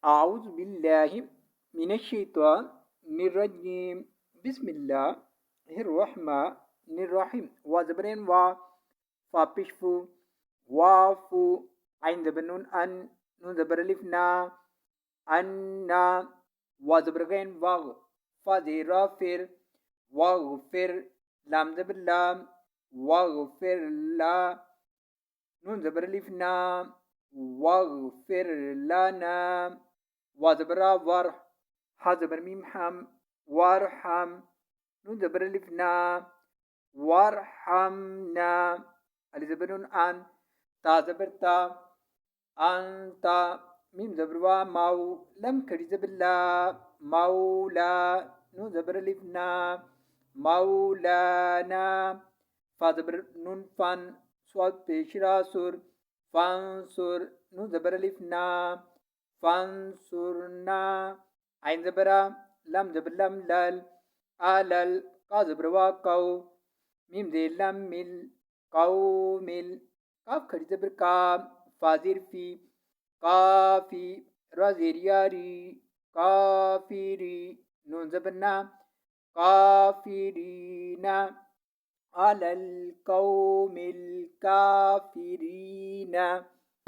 أعوذ بالله من الشيطان الرجيم. بسم الله الرحمن الرحيم. وزبرين فابشفو وافو عين زبرنون نون زبرلفنا أنا وزبرغين فزيرافر واغفر لام زبرلام واغفر لا نون زبرلفنا واغفر لنا وزبرا حزبر ميم حم وارحم نون زبرلفنا وارحمنا الزبرون تا زبرتا أنت ميم زبروا لم كري زبلا مولا نون زبرلفنا مولانا فزبر نون صوت بشرا فانصر نون زبر لفنا فانصرنا عين زبرا لم زبر لم لل آلل قا زبر واقو ميم زي لم مل قومل قاف خري زبر كام فازر في قافي رازير ياري كافيري نون زبرنا كافرين على القوم الكافرين